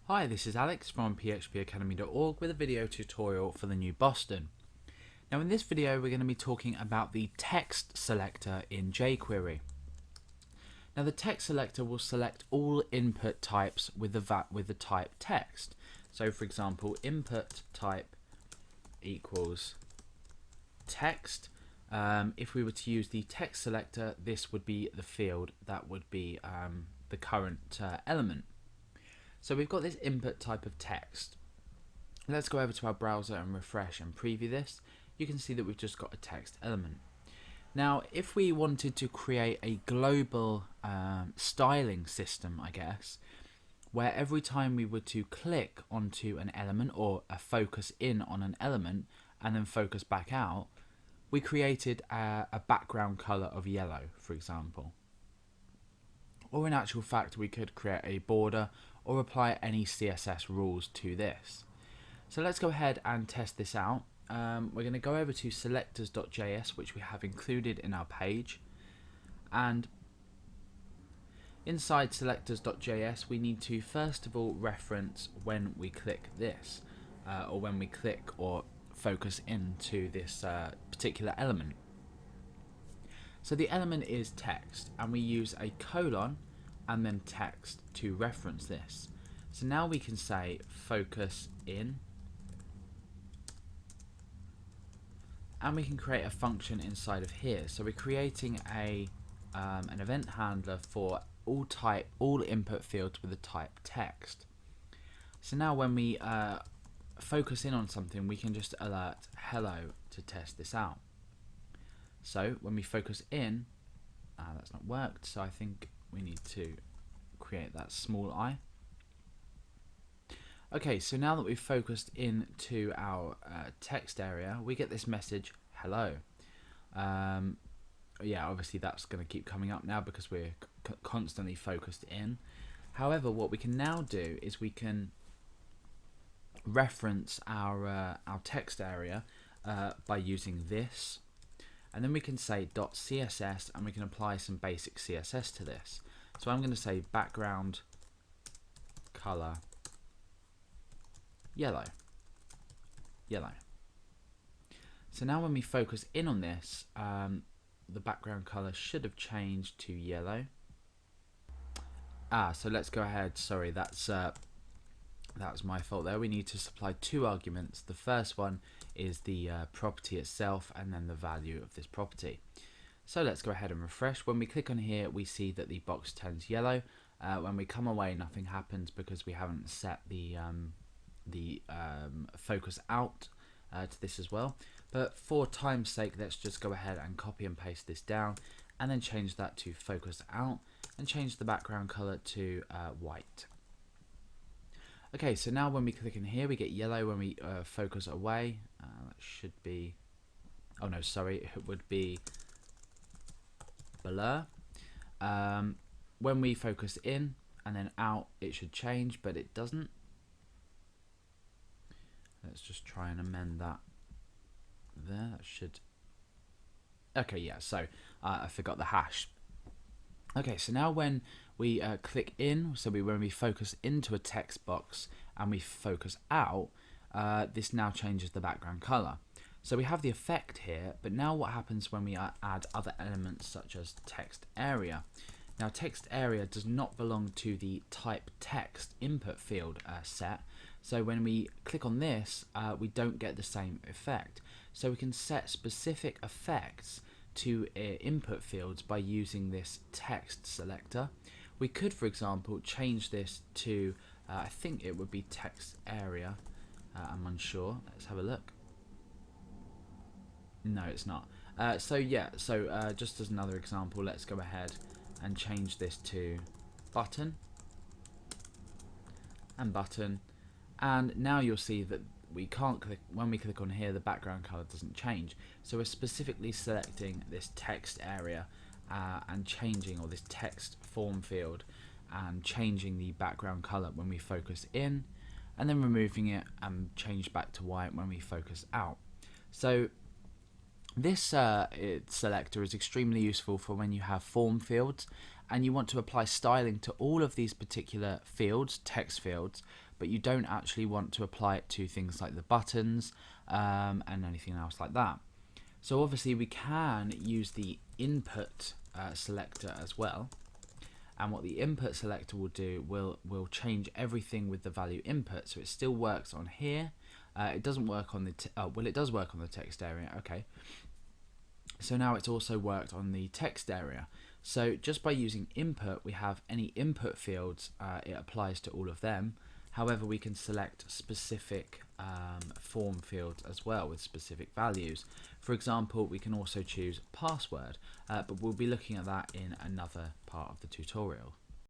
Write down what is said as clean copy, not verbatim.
Hi, this is Alex from phpacademy.org with a video tutorial for the new Boston. Now in this video we're going to be talking about the text selector in jQuery. Now the text selector will select all input types with the type text. So for example, input type equals text. If we were to use the text selector, this would be the field that would be the current element. So we've got this input type of text. Let's go over to our browser and refresh and preview this. You can see that we've just got a text element. Now, if we wanted to create a global styling system, I guess, where every time we were to click onto an element or focus in on an element and then focus back out, we created a background color of yellow, for example. Or in actual fact, we could create a border or apply any CSS rules to this. So let's go ahead and test this out. We're going to go over to selectors.js, which we have included in our page. And inside selectors.js, we need to first of all reference when we click this, or when we click or focus into this particular element. So the element is text, and we use a colon and then text to reference this. So now we can say focus in, and we can create a function inside of here. So we're creating an event handler for all input fields with the type text. So now when we focus in on something, we can just alert hello to test this out. So when we focus in, that's not worked, so I think we need to create that small I. Okay, so now that we've focused into our text area, we get this message, hello. Yeah, obviously that's going to keep coming up now because we're constantly focused in. However, what we can now do is we can reference our text area by using this. And then we can say .css, and we can apply some basic CSS to this. So I'm going to say background color yellow. So now when we focus in on this, the background color should have changed to yellow. So let's go ahead. Sorry, that was my fault there. We need to supply two arguments. The first one is the property itself, and then the value of this property. So let's go ahead and refresh. When we click on here, we see that the box turns yellow. When we come away, nothing happens because we haven't set the focus out to this as well. But for time's sake, let's just go ahead and copy and paste this down, and then change that to focus out, and change the background color to white. Okay, so now when we click in here, we get yellow. When we focus away, that should be, oh no, sorry, it would be blur. When we focus in and then out, it should change, but it doesn't. Let's just try and amend that there. That should, okay, yeah, so I forgot the hash. Okay, so now when we click in, so when we focus into a text box and we focus out, this now changes the background color. So we have the effect here, but now what happens when we add other elements such as text area? Now text area does not belong to the type text input field set, so when we click on this, we don't get the same effect. So we can set specific effects to input fields by using this text selector. We could, for example, change this to, I think it would be text area. I'm unsure. Let's have a look. No, it's not. So yeah, so just as another example, let's go ahead and change this to button and button. And now you'll see that we can't click, when we click on here, the background color doesn't change. So we're specifically selecting this text area and changing, or this text form field, and changing the background color when we focus in, and then removing it and change back to white when we focus out. So this selector is extremely useful for when you have form fields and you want to apply styling to all of these particular fields, text fields, but you don't actually want to apply it to things like the buttons and anything else like that. So obviously we can use the input selector as well, and what the input selector will do will change everything with the value input. So it still works on here. It doesn't work on the well, it does work on the text area. Okay, so now it's also worked on the text area. So just by using input, we have any input fields, it applies to all of them. However, we can select specific form fields as well with specific values. For example, we can also choose password, but we'll be looking at that in another part of the tutorial.